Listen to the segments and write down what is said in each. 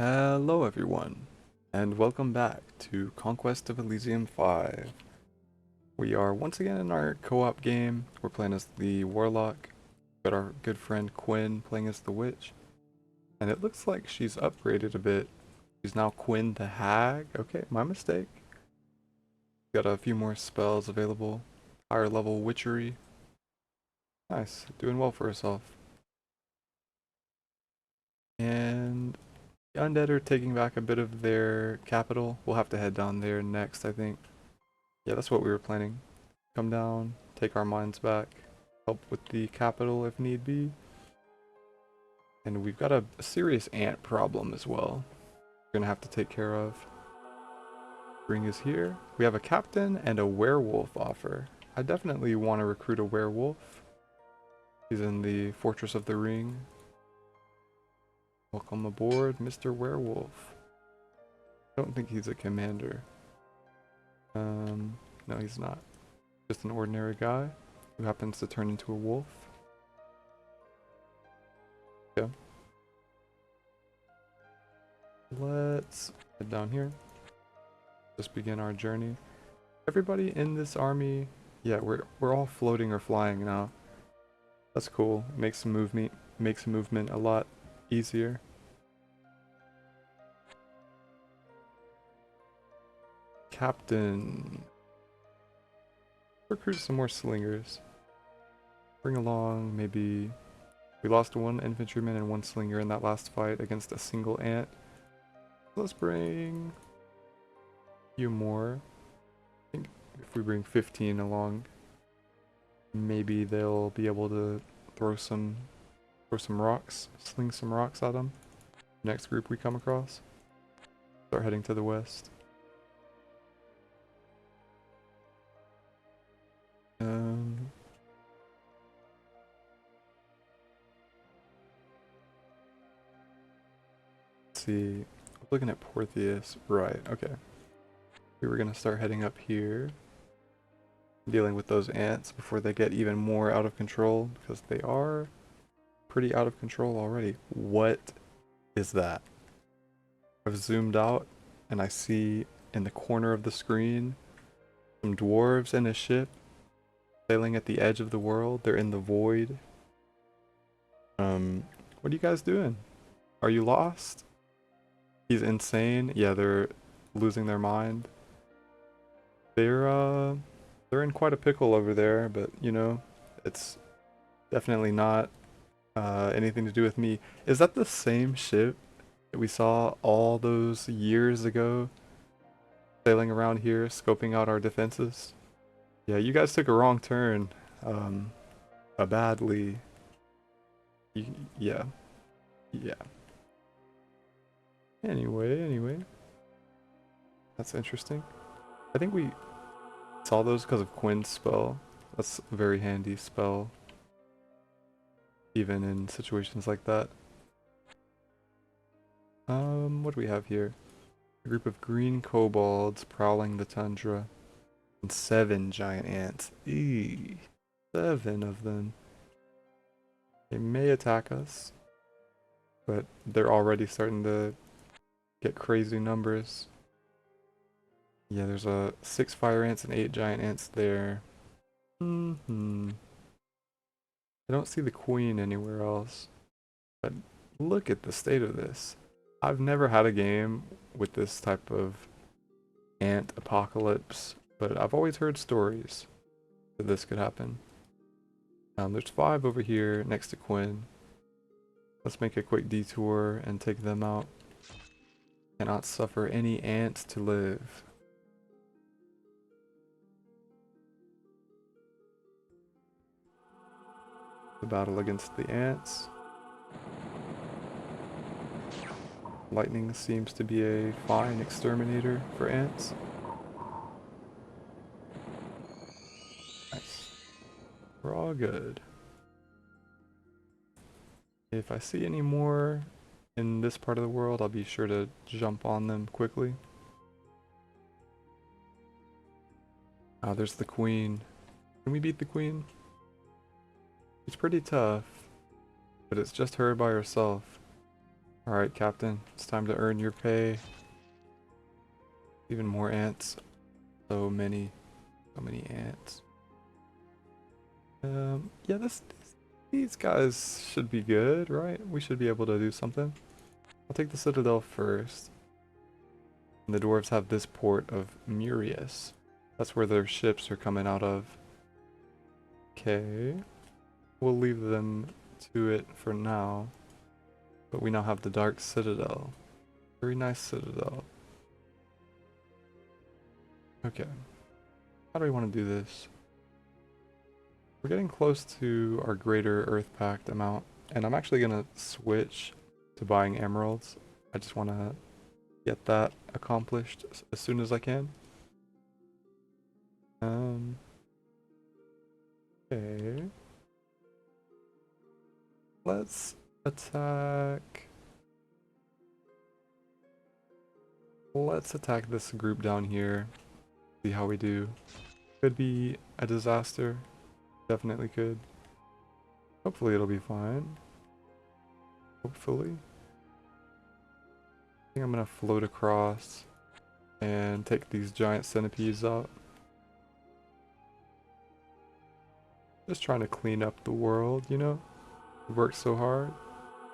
Hello everyone, and welcome back to Conquest of Elysium 5. We are once again in our co-op game. We're playing as the Warlock. Got our good friend Quinn playing as the Witch. And it looks like she's upgraded a bit. She's now Quinn the Hag. Okay, my mistake. Got a few more spells available. Higher level witchery. Nice, doing well for herself. And the undead are taking back a bit of their capital. We'll have to head down there next, I think. Yeah, that's what we were planning. Come down, take our mines back, help with the capital if need be. And we've got a serious ant problem as well. We're gonna have to take care of. Ring is here. We have a captain and a werewolf offer. I definitely want to recruit a werewolf. He's in the Fortress of the Ring. Welcome aboard, Mr. Werewolf. I don't think he's a commander. No, he's not. Just an ordinary guy who happens to turn into a wolf. Yeah. Let's head down here. Just begin our journey. Everybody in this army, yeah, we're all floating or flying now. That's cool. Makes movement a lot easier. Captain. Recruit some more slingers. Bring along maybe... We lost one infantryman and one slinger in that last fight against a single ant. Let's bring a few more. I think if we bring 15 along, maybe they'll be able to throw some rocks, sling some rocks at them. Next group we come across. Start heading to the west. Let's see. Looking at Portheus. Right, okay. We were gonna start heading up here. Dealing with those ants before they get even more out of control, because they are pretty out of control already. What is that? I've zoomed out and I see in the corner of the screen some dwarves and a ship sailing at the edge of the world. They're in the void. What are you guys doing? Are you lost? He's insane. Yeah, they're losing their mind. They're in quite a pickle over there, but you know, it's definitely not anything to do with me. Is that the same ship that we saw all those years ago sailing around here, scoping out our defenses? Yeah, you guys took a wrong turn. Badly. Yeah. Yeah. Anyway. That's interesting. I think we saw those because of Quinn's spell. That's a very handy spell. Even in situations like that. What do we have here? A group of green kobolds prowling the tundra. And 7 giant ants. Eee. 7 of them. They may attack us. But they're already starting to get crazy numbers. Yeah, there's 6 fire ants and 8 giant ants there. I don't see the queen anywhere else. But look at the state of this. I've never had a game with this type of ant apocalypse, but I've always heard stories that this could happen. There's 5 over here next to Quinn. Let's make a quick detour and take them out. Cannot suffer any ants to live. The battle against the ants. Lightning seems to be a fine exterminator for ants. Nice. We're all good. If I see any more in this part of the world, I'll be sure to jump on them quickly. Ah, there's the queen. Can we beat the queen? It's pretty tough, but it's just her by herself. Alright, Captain. It's time to earn your pay. Even more ants. So many. So many ants. Yeah, these guys should be good, right? We should be able to do something. I'll take the Citadel first. And the dwarves have this port of Murius. That's where their ships are coming out of. Okay. We'll leave them to it for now. But we now have the Dark Citadel. Very nice Citadel. Okay. How do we want to do this? We're getting close to our greater Earth Pact amount. And I'm actually going to switch to buying emeralds. I just want to get that accomplished as soon as I can. Okay. Let's attack. Let's attack this group down here. See how we do. Could be a disaster. Definitely could. Hopefully it'll be fine. Hopefully. I think I'm gonna float across and take these giant centipedes out. Just trying to clean up the world, you know? We worked so hard.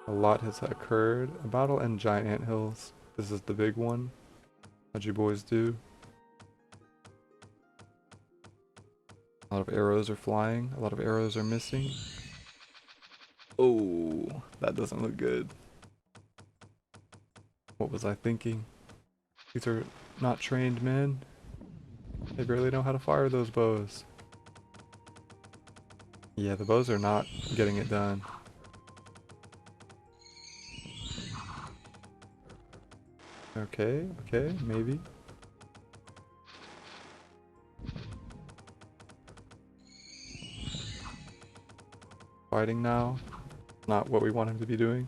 A lot has occurred. A battle and giant anthills. This is the big one. How'd you boys do? A lot of arrows are flying. A lot of arrows are missing. Oh, that doesn't look good. What was I thinking? These are not trained men. They barely know how to fire those bows. Yeah, the bows are not getting it done. Okay, okay, maybe. Fighting now. Not what we want him to be doing.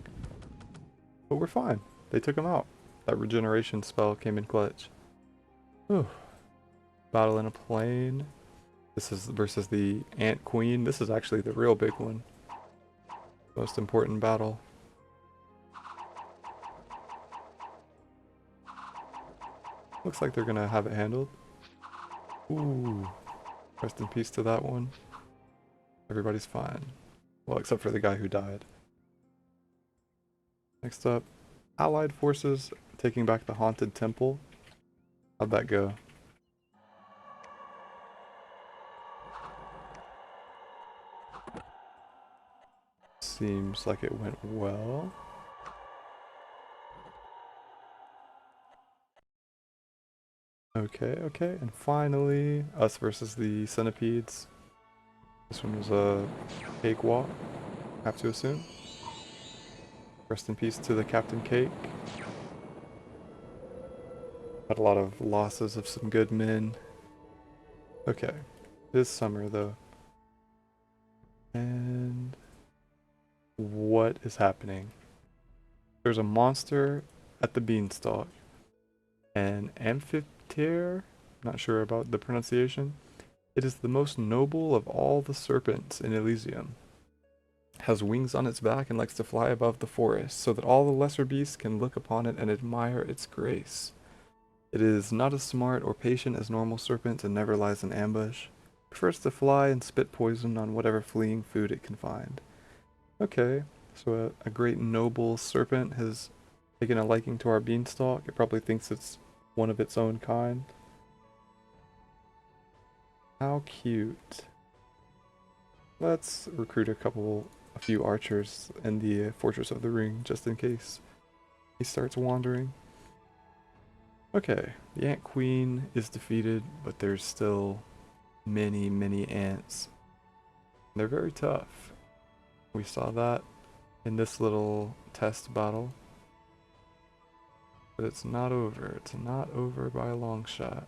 But we're fine. They took him out. That regeneration spell came in clutch. Whew. Battle in a plane. This is versus the Ant Queen. This is actually the real big one. Most important battle. Looks like they're gonna have it handled. Ooh. Rest in peace to that one. Everybody's fine. Well, except for the guy who died. Next up, Allied forces taking back the Haunted Temple. How'd that go? Seems like it went well. Okay, okay, and finally, us versus the centipedes. This one was a cakewalk, have to assume. Rest in peace to the Captain Cake. Had a lot of losses of some good men. Okay, it is summer though. And what is happening? There's a monster at the beanstalk. An amphitheater? Not sure about the pronunciation. It is the most noble of all the serpents in Elysium. Has wings on its back and likes to fly above the forest, so that all the lesser beasts can look upon it and admire its grace. It is not as smart or patient as normal serpents and never lies in ambush. It prefers to fly and spit poison on whatever fleeing food it can find. Okay, so a great noble serpent has taken a liking to our beanstalk. It probably thinks it's one of its own kind. How cute. Let's recruit a few archers in the Fortress of the Ring, just in case he starts wandering. Okay, the Ant Queen is defeated, but there's still many, many ants. They're very tough. We saw that in this little test battle. But it's not over. It's not over by a long shot.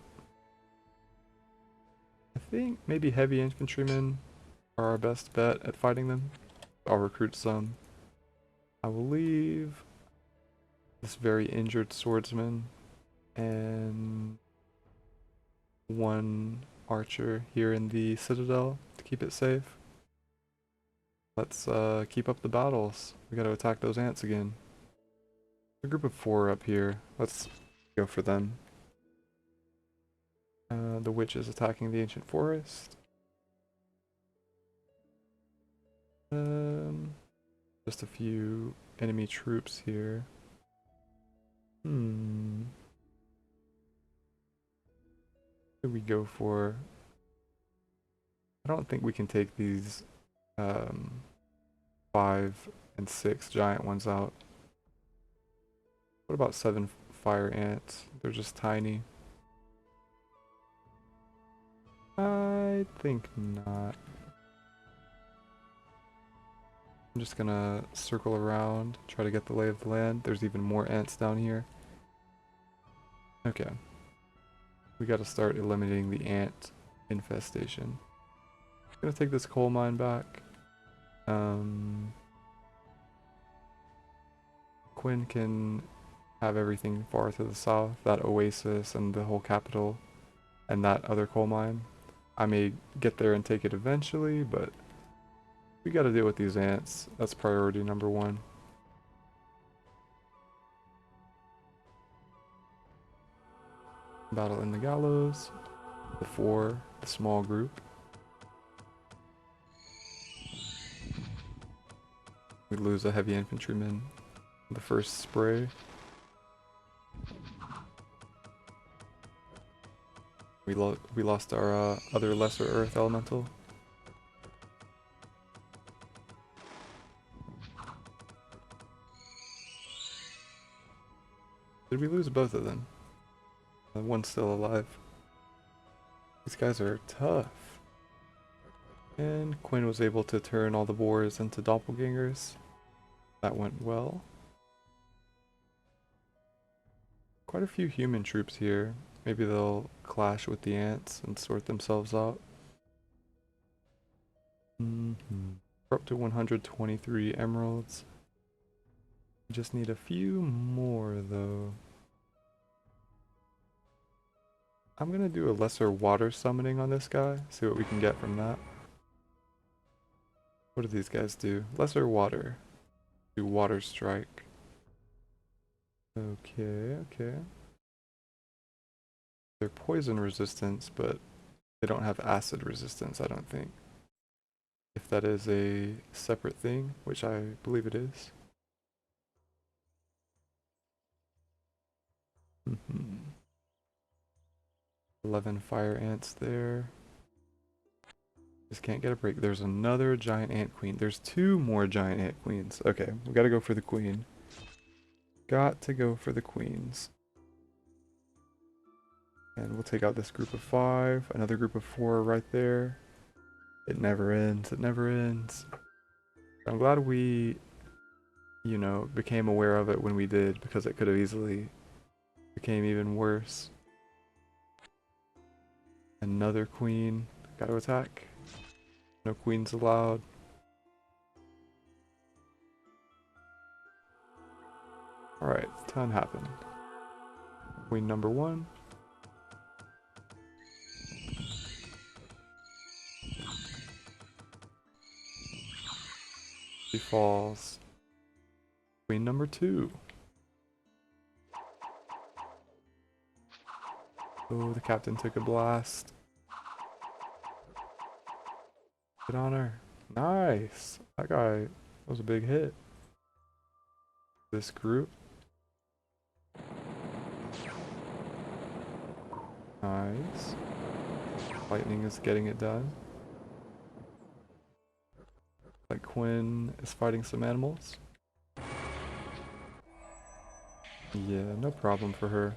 I think maybe heavy infantrymen are our best bet at fighting them. I'll recruit some. I will leave this very injured swordsman and one archer here in the citadel to keep it safe. Let's keep up the battles. We gotta attack those ants again. A group of 4 up here. Let's go for them. The witch is attacking the ancient forest. Just a few enemy troops here. What do we go for? I don't think we can take these 5 and 6 giant ones out. What about 7 fire ants? They're just tiny. I think not. I'm just gonna circle around, try to get the lay of the land. There's even more ants down here. Okay. We gotta start eliminating the ant infestation. Gonna take this coal mine back. Quinn can have everything far to the south, that oasis and the whole capital, and that other coal mine. I may get there and take it eventually, but we gotta deal with these ants. That's priority number 1. Battle in the gallows. The 4, the small group. We lose a heavy infantryman. The first spray. We lost our other lesser earth elemental. Did we lose both of them? One's still alive. These guys are tough. And Quinn was able to turn all the boars into doppelgangers. That went well. Quite a few human troops here. Maybe they'll clash with the ants and sort themselves out. We're up to 123 emeralds. We just need a few more though. I'm gonna do a lesser water summoning on this guy, see what we can get from that. What do these guys do? Lesser water. Do water strike. Okay, okay. They're poison resistance, but they don't have acid resistance, I don't think. If that is a separate thing, which I believe it is. 11 fire ants there. Just can't get a break. There's another giant ant queen. There's 2 more giant ant queens. Okay, we gotta go for the queen. Got to go for the queens. And we'll take out this group of 5. Another group of 4 right there. It never ends. It never ends. I'm glad we, you know, became aware of it when we did, because it could have easily became even worse. Another queen. Gotta attack. No queens allowed. Alright, time happened. Queen number 1. She falls. Queen number 2. Oh, the captain took a blast. Get on her. Nice. That guy was a big hit. This group. Nice. Lightning is getting it done. Like Quinn is fighting some animals. Yeah, no problem for her.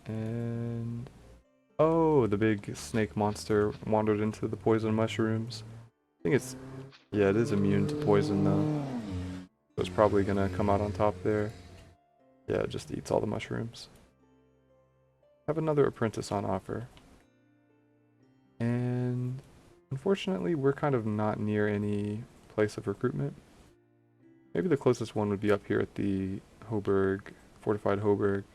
And oh, the big snake monster wandered into the poison mushrooms. I think it's, yeah, it is immune to poison though. So it's probably gonna come out on top there. Yeah, it just eats all the mushrooms. Have another apprentice on offer. And unfortunately, we're kind of not near any place of recruitment. Maybe the closest one would be up here at the Hoburg, fortified Hoburg.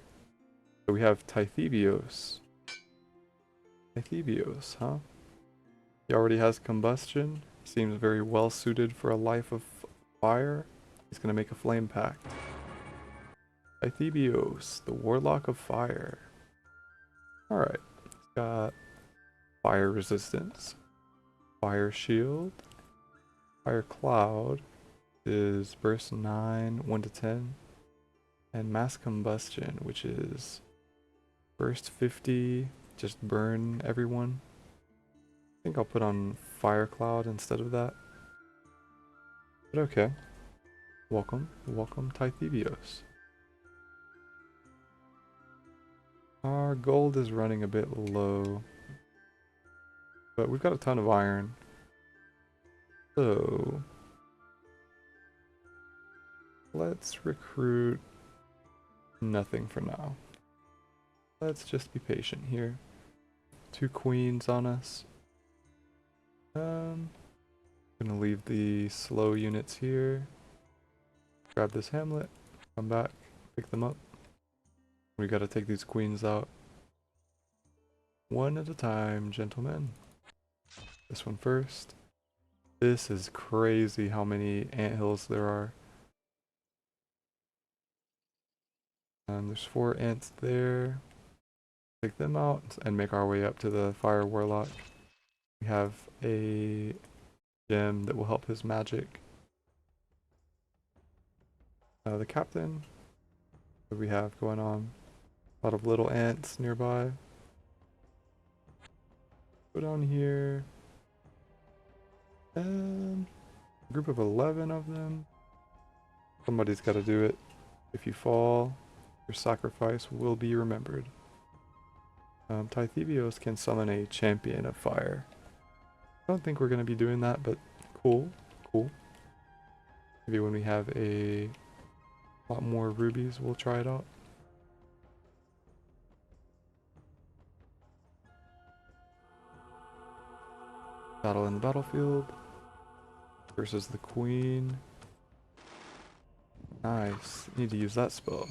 So we have Tythebios. Tythebios, huh? He already has combustion, seems very well suited for a life of fire. He's gonna make a flame pact. Tythebios, the Warlock of Fire. Alright, he's got fire resistance, fire shield, fire cloud is burst 9, 1 to 10, and mass combustion, which is burst 50, just burn everyone. I think I'll put on fire cloud instead of that. But okay. Welcome, welcome Tythebios. Our gold is running a bit low, but we've got a ton of iron. So let's recruit nothing for now. Let's just be patient here. 2 queens on us. Gonna leave the slow units here. Grab this hamlet, come back, pick them up. We gotta take these queens out. One at a time, gentlemen. This one first. This is crazy how many anthills there are. There's 4 ants there. Take them out and make our way up to the fire warlock. We have a gem that will help his magic. The captain. What do we have going on? A lot of little ants nearby. Go down here. And a group of 11 of them. Somebody's got to do it. If you fall, your sacrifice will be remembered. Tythebios can summon a champion of fire. I don't think we're going to be doing that, but cool, cool. Maybe when we have a lot more rubies, we'll try it out. Battle in the battlefield versus the queen. Nice. Need to use that spell.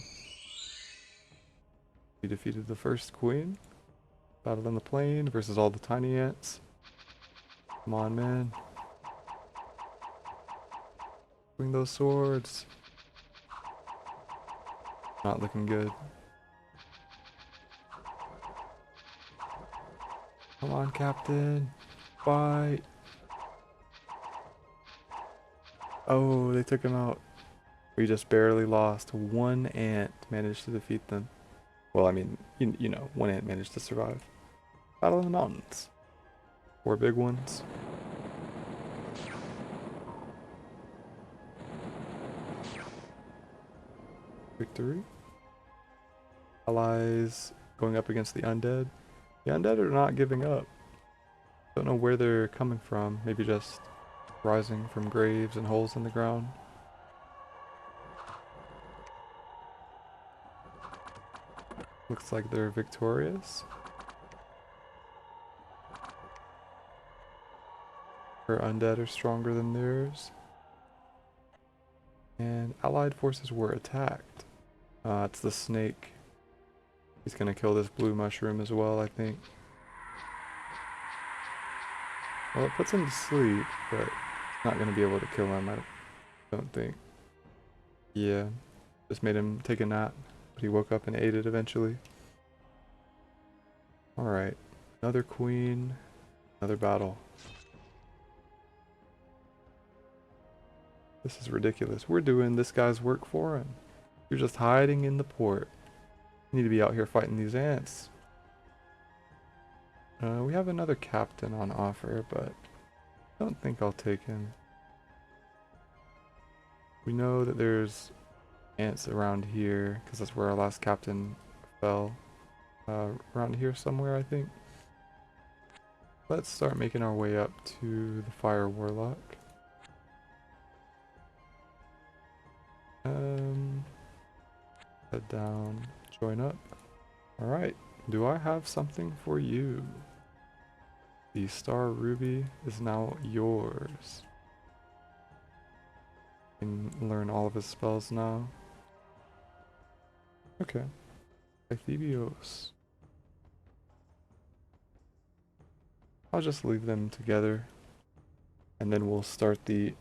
We defeated the first queen. Battle in the plain versus all the tiny ants. Come on, man. Swing those swords. Not looking good. Come on, Captain. Fight. Oh, they took him out. We just barely lost. 1 ant managed to defeat them. Well, I mean, you know, 1 ant managed to survive. Battle in the mountains. 4 big ones. Victory. Allies going up against the undead. The undead are not giving up. Don't know where they're coming from. Maybe just rising from graves and holes in the ground. Looks like they're victorious. Her undead are stronger than theirs. And allied forces were attacked. It's the snake. He's gonna kill this blue mushroom as well, I think. Well, it puts him to sleep, but it's not gonna be able to kill him, I don't think. Yeah, just made him take a nap, but he woke up and ate it eventually. Alright, another queen, another battle. This is ridiculous. We're doing this guy's work for him. You're just hiding in the port. You need to be out here fighting these ants. We have another captain on offer, but I don't think I'll take him. We know that there's ants around here, because that's where our last captain fell. Around here somewhere, I think. Let's start making our way up to the fire warlock. Head down, join up. Alright, do I have something for you? The star ruby is now yours. You can learn all of his spells now. Okay. Tythebios. I'll just leave them together. And then we'll start the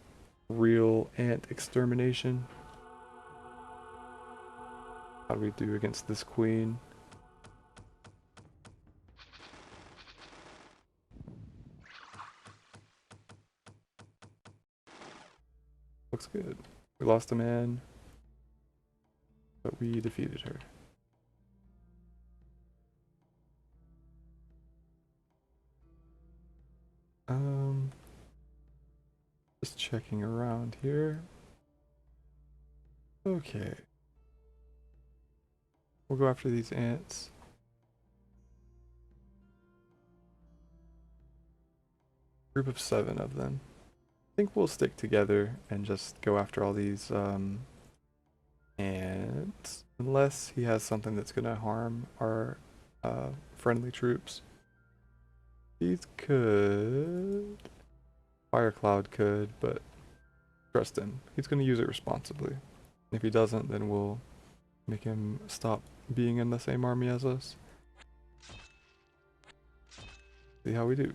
real ant extermination. How do we do against this queen? Looks good. We lost a man, but we defeated her. Just checking around here. Okay. We'll go after these ants. Group of 7 of them. I think we'll stick together and just go after all these ants. Unless he has something that's gonna harm our friendly troops. These could. Fire Cloud could, but trust him. He's gonna use it responsibly. If he doesn't, then we'll make him stop being in the same army as us. See how we do.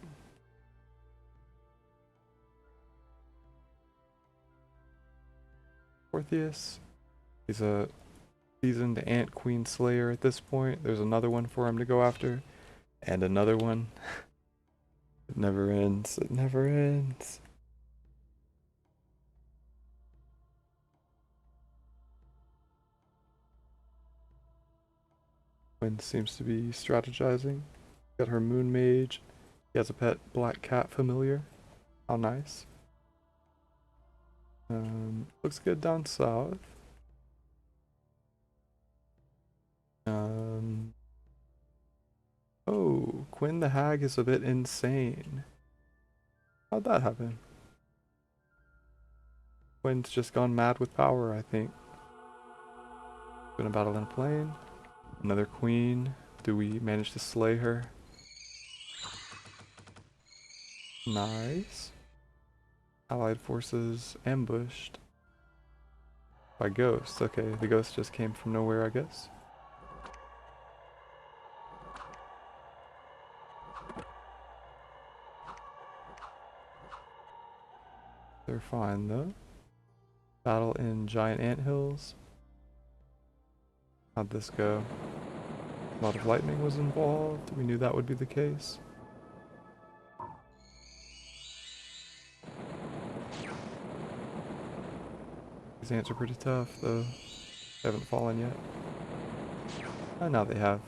Orpheus. He's a seasoned Ant Queen Slayer at this point. There's another one for him to go after. And another one. It never ends. It never ends. Quinn seems to be strategizing. Got her Moon Mage. He has a pet Black Cat familiar. How nice. Looks good down south. Oh, Quinn the Hag is a bit insane. How'd that happen? Quinn's just gone mad with power, I think. Gonna battle in a plane. Another queen. Do we manage to slay her? Nice. Allied forces ambushed by ghosts. Okay, the ghost just came from nowhere, I guess. They're fine though. Battle in giant anthills. How'd this go? A lot of lightning was involved. We knew that would be the case. These ants are pretty tough though. They haven't fallen yet. Oh, now they have.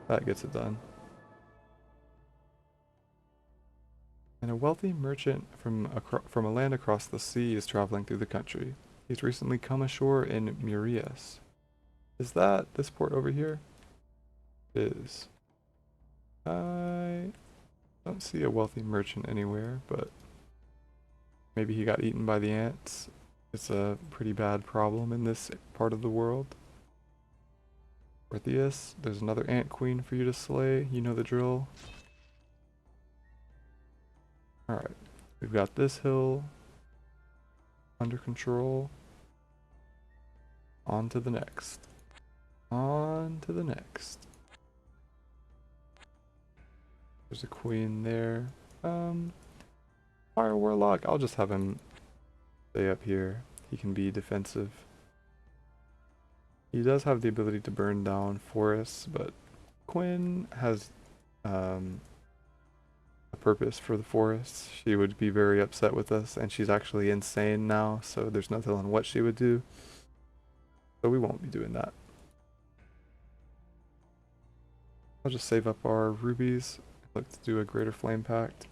That gets it done. And a wealthy merchant from a land across the sea is traveling through the country. He's recently come ashore in Murias. Is that this port over here? It is. I don't see a wealthy merchant anywhere, but maybe he got eaten by the ants. It's a pretty bad problem in this part of the world. Orpheus, there's another ant queen for you to slay. You know the drill. Alright, we've got this hill under control. On to the next. On to the next. There's a queen there. Fire Warlock, I'll just have him stay up here. He can be defensive. He does have the ability to burn down forests, but Quinn has a purpose for the forests. She would be very upset with us, and she's actually insane now, so there's no telling what she would do. So we won't be doing that. I'll just save up our rubies. Look to do a greater flame pact.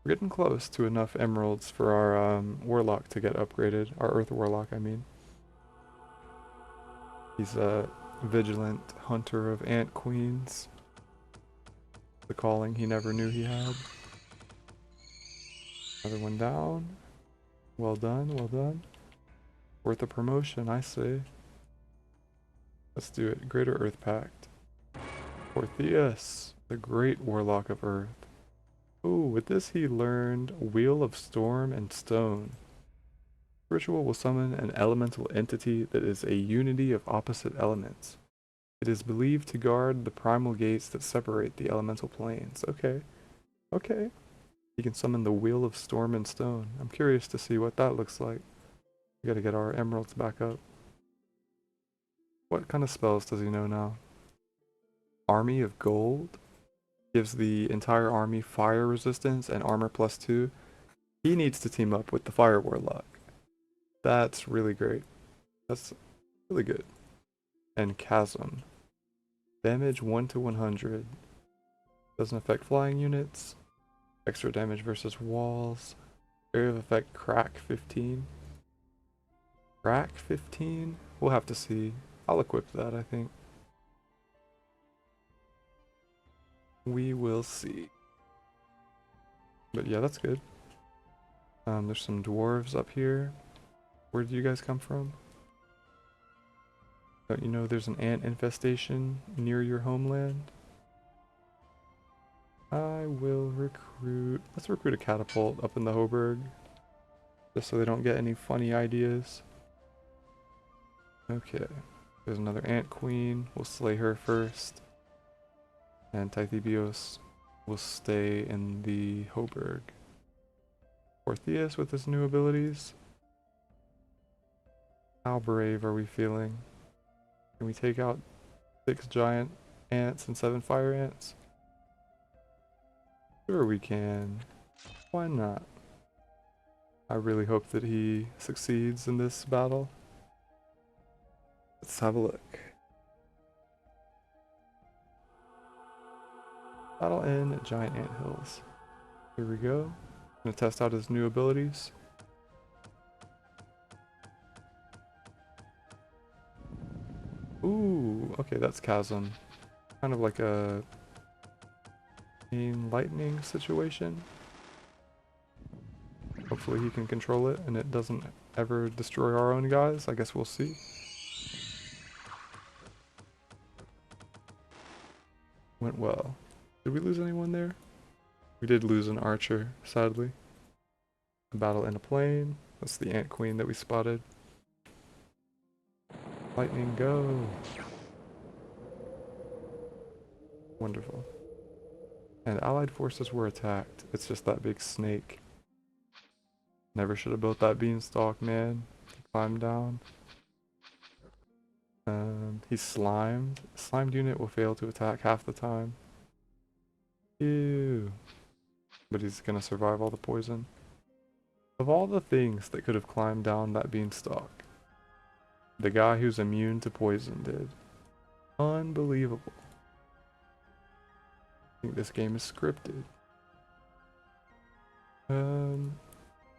We're getting close to enough emeralds for our warlock to get upgraded. Our earth warlock, I mean. He's a vigilant hunter of ant queens. The calling he never knew he had. Another one down. Well done, well done. Worth a promotion, I say. Let's do it. Greater Earth Pact. Orpheus, the great warlock of Earth. Ooh, with this he learned Wheel of Storm and Stone. Ritual will summon an elemental entity that is a unity of opposite elements. It is believed to guard the primal gates that separate the elemental planes. Okay. Okay. He can summon the Wheel of Storm and Stone. I'm curious to see what that looks like. We gotta get our emeralds back up. What kind of spells does he know now? Army of Gold? Gives the entire army fire resistance and armor +2. He needs to team up with the Fire Warlock. That's really great. That's really good. And Chasm. Damage 1 to 100. Doesn't affect flying units. Extra damage versus walls. Area of effect crack 15. Crack 15? We'll have to see. I'll equip that, I think. We will see. But yeah, that's good. There's some dwarves up here. Where did you guys come from? Don't you know there's an ant infestation near your homeland? I will recruit... Let's recruit a catapult up in the Hoburg. Just so they don't get any funny ideas. Okay. There's another ant queen. We'll slay her first. And Tythobios will stay in the Hoburg. Orpheus with his new abilities. How brave are we feeling? Can we take out 6 giant ants and 7 fire ants? Sure we can. Why not? I really hope that he succeeds in this battle. Let's have a look. Battle in Giant Ant Hills. Here we go. Gonna test out his new abilities. Ooh, okay, that's Chasm. Kind of like a chain lightning situation. Hopefully he can control it and it doesn't ever destroy our own guys. I guess we'll see. Went well. Did we lose anyone there? We did lose an archer, sadly. A battle in a plane. That's the ant queen that we spotted. Lightning, go! Wonderful. And allied forces were attacked. It's just that big snake. Never should have built that beanstalk, man. He climbed down. He's slimed. Slimed unit will fail to attack half the time. Ew. But he's gonna survive all the poison. Of all the things that could have climbed down that beanstalk, the guy who's immune to poison did. Unbelievable. I think this game is scripted.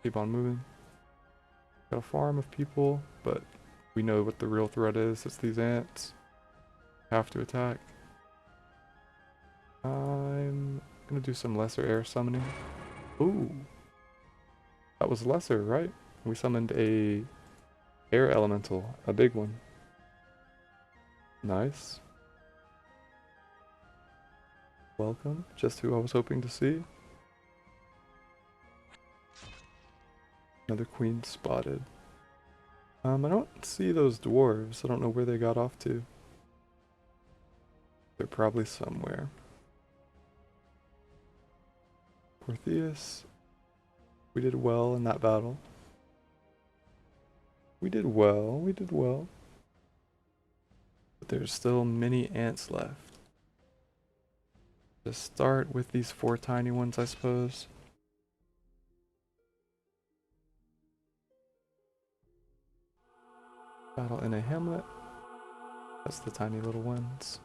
Keep on moving. Got a farm of people, but we know what the real threat is. It's these ants. Have to attack. I'm gonna do some lesser air summoning. Ooh. That was lesser, right? We summoned a air elemental, a big one. Nice. Welcome, just who I was hoping to see. Another queen spotted. I don't see those dwarves. I don't know where they got off to. They're probably somewhere. Orpheus. We did well in that battle. We did well, we did well. But there's still many ants left. Just start with these 4 tiny ones, I suppose. Battle in a hamlet. That's the tiny little ones.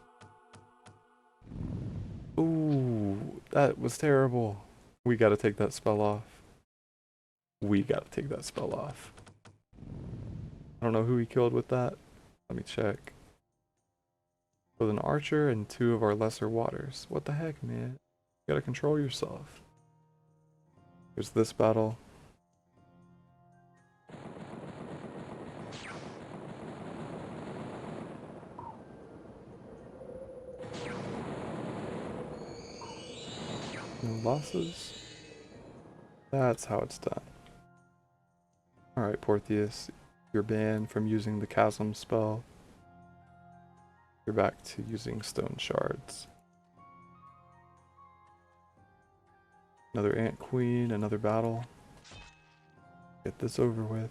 Ooh, that was terrible. We gotta take that spell off. We gotta take that spell off. I don't know who he killed with that. Let me check. With an archer and 2 of our lesser waters. What the heck, man? You gotta control yourself. There's this battle. No losses. That's how it's done. Alright, Portheus. You're banned from using the Chasm spell. You're back to using stone shards. Another ant queen, another battle. Get this over with.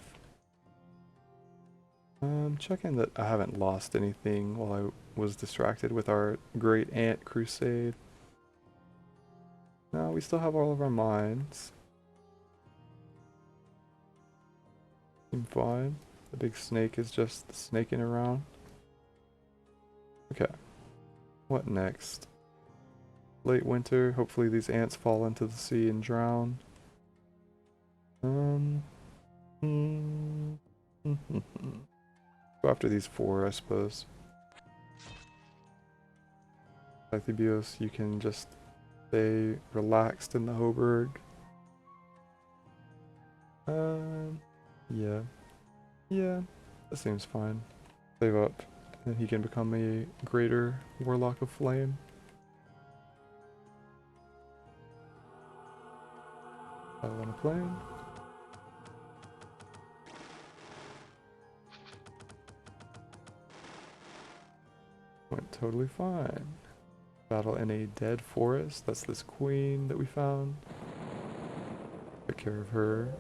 Checking that I haven't lost anything while I was distracted with our great ant crusade. No, we still have all of our mines. Seem fine. The big snake is just snaking around. Okay. What next? Late winter. Hopefully these ants fall into the sea and drown. Go after these 4, I suppose. Pythibios, you can just stay relaxed in the Hoburg. Yeah. Yeah, that seems fine. Save up, and he can become a greater Warlock of Flame. I want a plane. Went totally fine. Battle in a dead forest. That's this queen that we found. Took care of her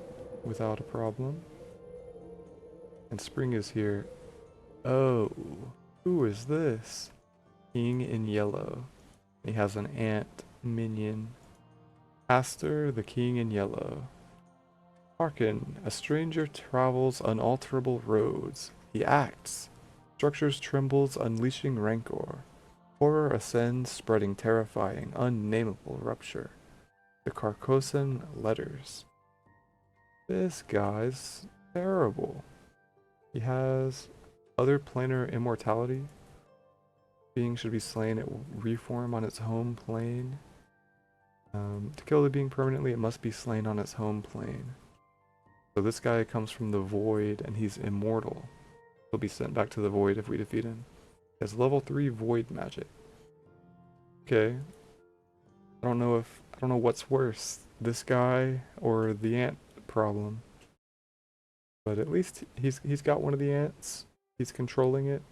without a problem. And spring is here. Oh, who is this? King in yellow. He has an ant minion. Aster, the king in yellow. Hearken, a stranger travels unalterable roads. He acts. Structures trembles, unleashing rancor. Horror ascends, spreading terrifying, unnameable rupture. The Carcosan letters. This guy's terrible. He has other planar immortality. Being should be slain, it will reform on its home plane. To kill the being permanently, it must be slain on its home plane. So this guy comes from the void and he's immortal. He'll be sent back to the void if we defeat him. He has level 3 void magic. Okay. I don't know what's worse, this guy or the ant problem. But at least he's got one of the ants. He's controlling it.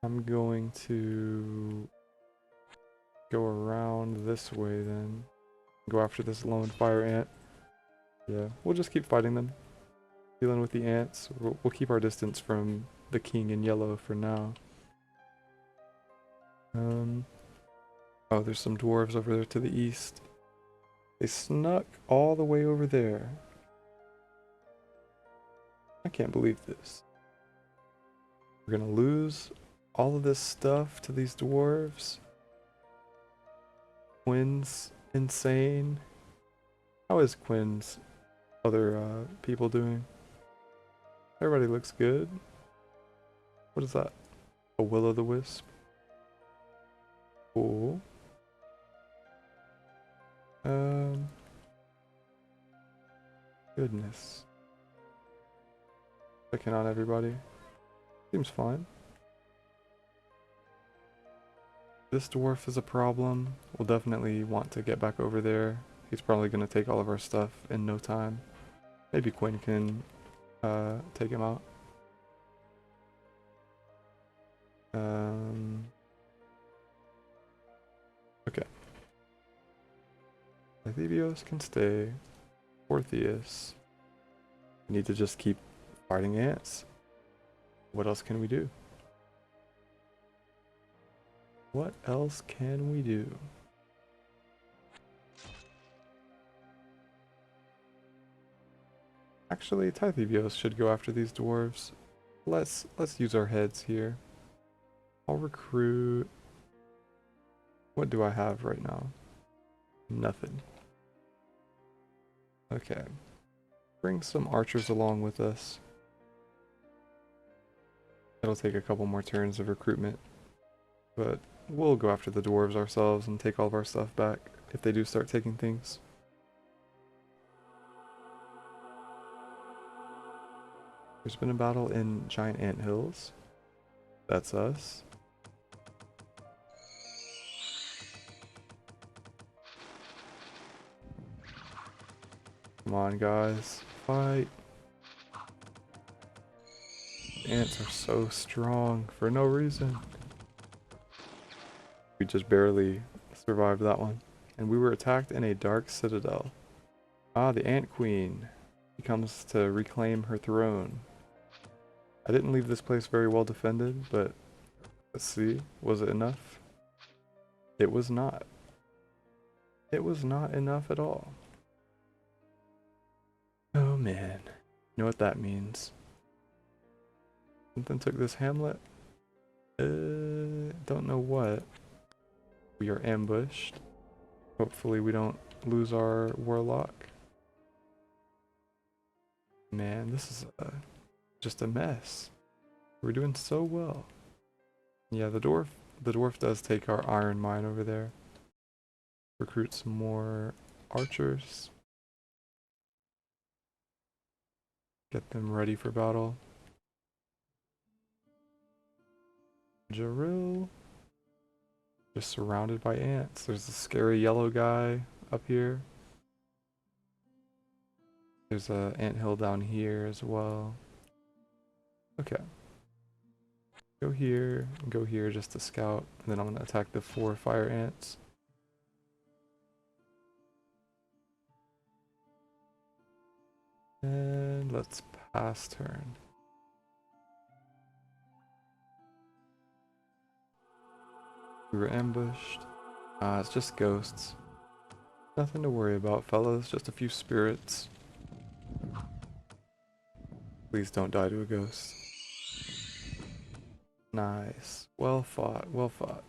I'm going to go around this way then. Go after this lone fire ant. Yeah, we'll just keep fighting them. Dealing with the ants. We'll keep our distance from the king in yellow for now. Oh, there's some dwarves over there to the east. They snuck all the way over there. I can't believe this. We're gonna lose all of this stuff to these dwarves. Quinn's insane. How is Quinn's other people doing? Everybody looks good. What is that? A will-o'-the-wisp. Cool. Goodness. Checking on everybody. Seems fine. This dwarf is a problem. We'll definitely want to get back over there. He's probably going to take all of our stuff in no time. Maybe Quinn can take him out. Okay. Pythibios can stay. Orpheus. We need to just keep fighting ants. What else can we do? What else can we do? Actually, Tythibios should go after these dwarves. Let's use our heads here. I'll recruit. What do I have right now? Nothing. Okay. Bring some archers along with us. It'll take a couple more turns of recruitment, but we'll go after the dwarves ourselves and take all of our stuff back if they do start taking things. There's been a battle in Giant Ant Hills. That's us. Come on, guys. Fight. Ants are so strong for no reason. We just barely survived that one. and we were attacked in a dark citadel. Ah, the Ant Queen. She comes to reclaim her throne. I didn't leave this place very well defended, but let's see. Was it enough? It was not. It was not enough at all. Oh man. You know what that means. Something took this hamlet. Don't know what. We are ambushed. Hopefully we don't lose our warlock. Man, this is just a mess. We're doing so well. Yeah, the dwarf does take our iron mine over there. Recruit some more archers. Get them ready for battle. Jaril. Just surrounded by ants. There's a scary yellow guy up here. There's a anthill down here as well. Okay. Go here and go here just to scout. And then I'm gonna attack the 4 fire ants. And let's pass turn. We were ambushed. It's just ghosts. Nothing to worry about, fellas. Just a few spirits. Please don't die to a ghost. Nice. Well fought. Well fought.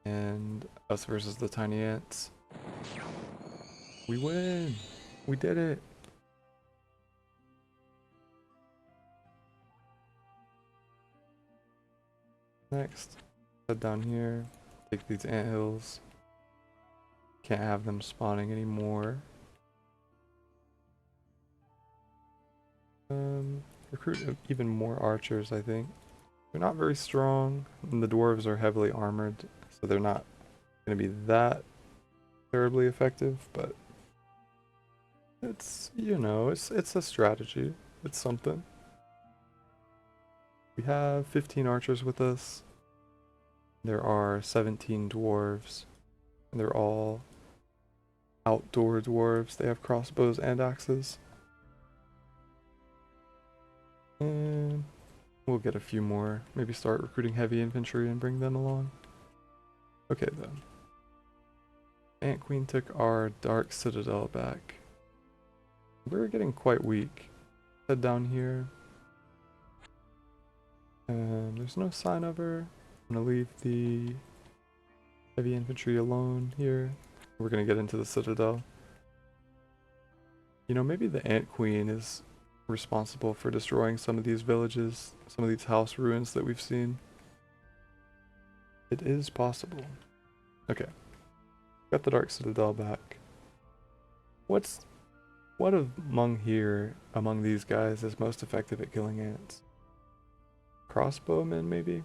And us versus the tiny ants. We win! We did it! Next. Head down here, take these anthills. Can't have them spawning anymore. Recruit even more archers, I think. They're not very strong, and the dwarves are heavily armored, so they're not going to be that terribly effective, but it's, you know, it's a strategy. It's something. We have 15 archers with us. There are 17 dwarves, and they're all outdoor dwarves. They have crossbows and axes. And we'll get a few more. Maybe start recruiting heavy infantry and bring them along. Okay then. Ant Queen took our dark citadel back. We're getting quite weak. Head down here. There's no sign of her. I'm gonna leave the heavy infantry alone here. We're gonna get into the citadel. You know, maybe the Ant Queen is responsible for destroying some of these villages, some of these house ruins that we've seen. It is possible. Okay. Got the Dark Citadel back. What among these guys is most effective at killing ants? Crossbowmen, maybe?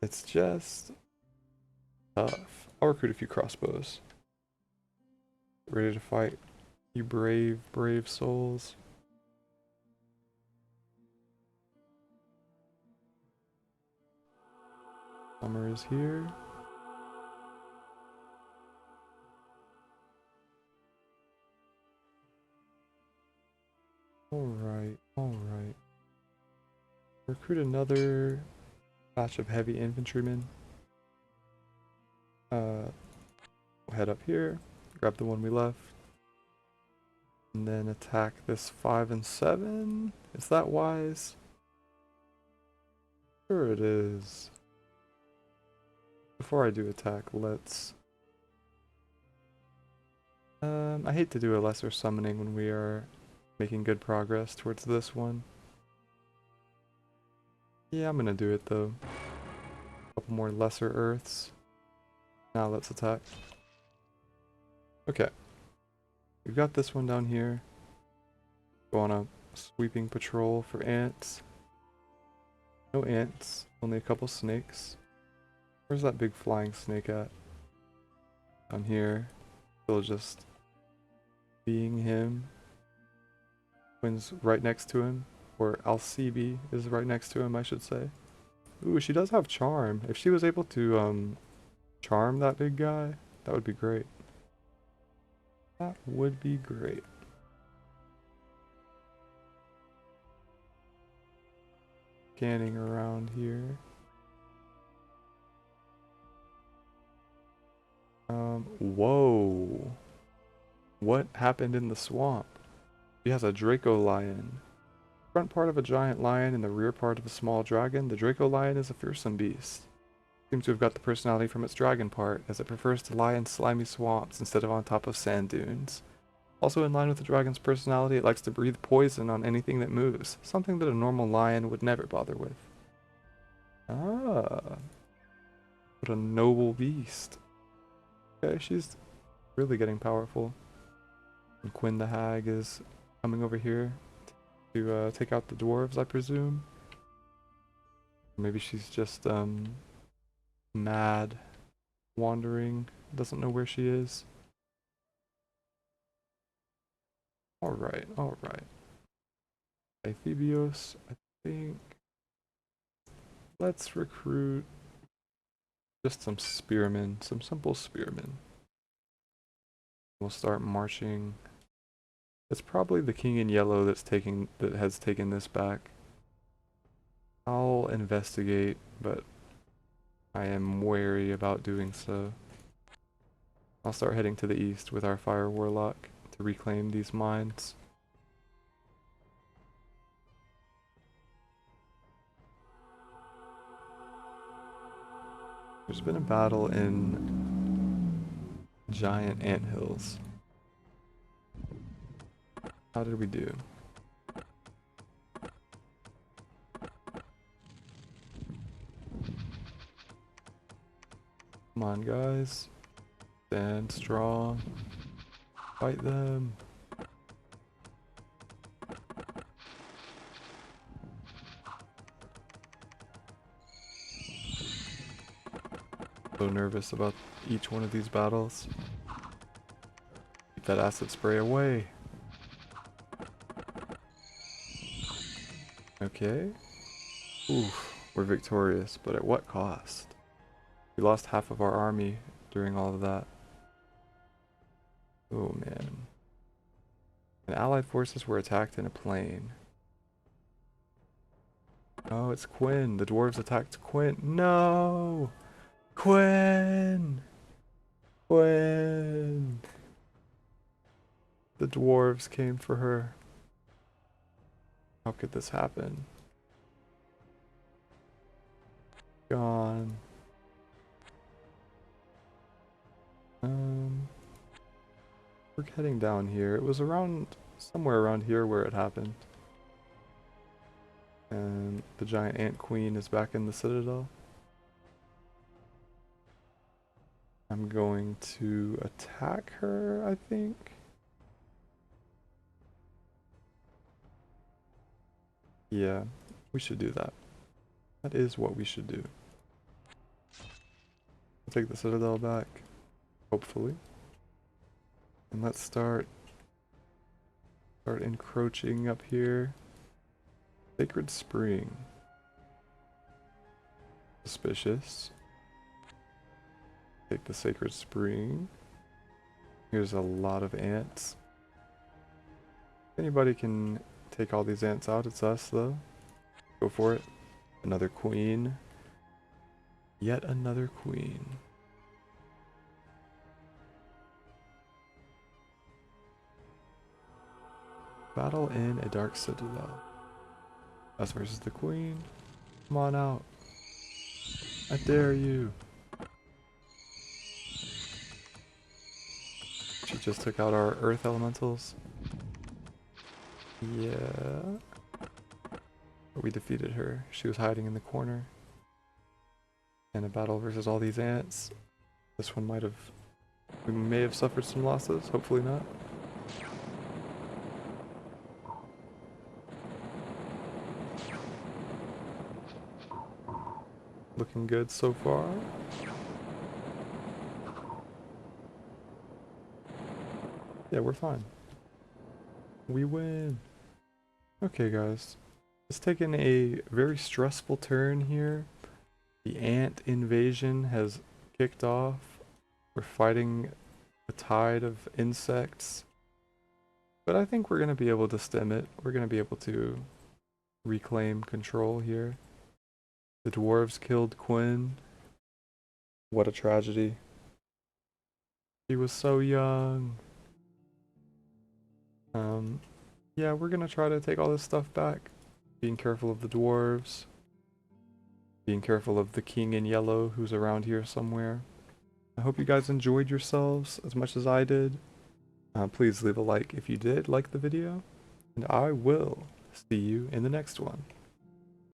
It's just tough. I'll recruit a few crossbows. Ready to fight, you brave, brave souls. Summer is here. Alright, alright. Recruit another batch of heavy infantrymen. We'll head up here, grab the one we left, and then attack this 5 and 7. Is that wise? Sure it is. Before I do attack, let's... I hate to do a lesser summoning when we are making good progress towards this one. Yeah, I'm gonna do it though. A couple more lesser earths. Now let's attack. Okay. We've got this one down here. Go on a sweeping patrol for ants. No ants, only a couple snakes. Where's that big flying snake at? Down here. Still just being him. Quinn's right next to him. Or Alcibi is right next to him, I should say. Ooh, she does have charm. If she was able to charm that big guy? That would be great. That would be great. Scanning around here. Whoa. What happened in the swamp? He has a Draco lion. Front part of a giant lion and the rear part of a small dragon. The Draco lion is a fearsome beast. Seems to have got the personality from its dragon part, as it prefers to lie in slimy swamps instead of on top of sand dunes. Also in line with the dragon's personality, it likes to breathe poison on anything that moves, something that a normal lion would never bother with. Ah, what a noble beast. Okay, she's really getting powerful. And Quinn the hag is coming over here to take out the dwarves, I presume. Maybe she's just mad, wandering, doesn't know where she is. Alright, alright. Amphibios, I think. Let's recruit just some spearmen, some simple spearmen. We'll start marching. It's probably the king in yellow that has taken this back. I'll investigate, but I am wary about doing so. I'll start heading to the east with our fire warlock to reclaim these mines. There's been a battle in giant anthills. How did we do? Come on, guys. Stand strong. Fight them. So nervous about each one of these battles. Keep that acid spray away. Okay. Oof, we're victorious, but at what cost? We lost half of our army during all of that. Oh man. And allied forces were attacked in a plain. Oh, it's Quinn. The dwarves attacked Quinn. No! Quinn! Quinn! The dwarves came for her. How could this happen? Gone. We're heading down here. It was somewhere around here where it happened. And the giant ant queen is back in the citadel. I'm going to attack her, I think. Yeah, we should do that. That is what we should do. I'll take the citadel back, hopefully. And let's start encroaching up here. Sacred Spring. Suspicious. Take the Sacred Spring. Here's a lot of ants. If anybody can take all these ants out, it's us though. Go for it. Another queen. Yet another queen. Battle in a dark citadel. Us versus the queen. Come on out. I dare you. She just took out our earth elementals. Yeah. But we defeated her. She was hiding in the corner. And a battle versus all these ants. This one we may have suffered some losses. Hopefully not. Looking good so far. Yeah, we're fine. We win. Okay, guys. It's taken a very stressful turn here. The ant invasion has kicked off. We're fighting a tide of insects. But I think we're going to be able to stem it. We're going to be able to reclaim control here. The dwarves killed Quinn. What a tragedy. He was so young. Yeah, we're going to try to take all this stuff back. Being careful of the dwarves. Being careful of the king in yellow who's around here somewhere. I hope you guys enjoyed yourselves as much as I did. Please leave a like if you did like the video. And I will see you in the next one.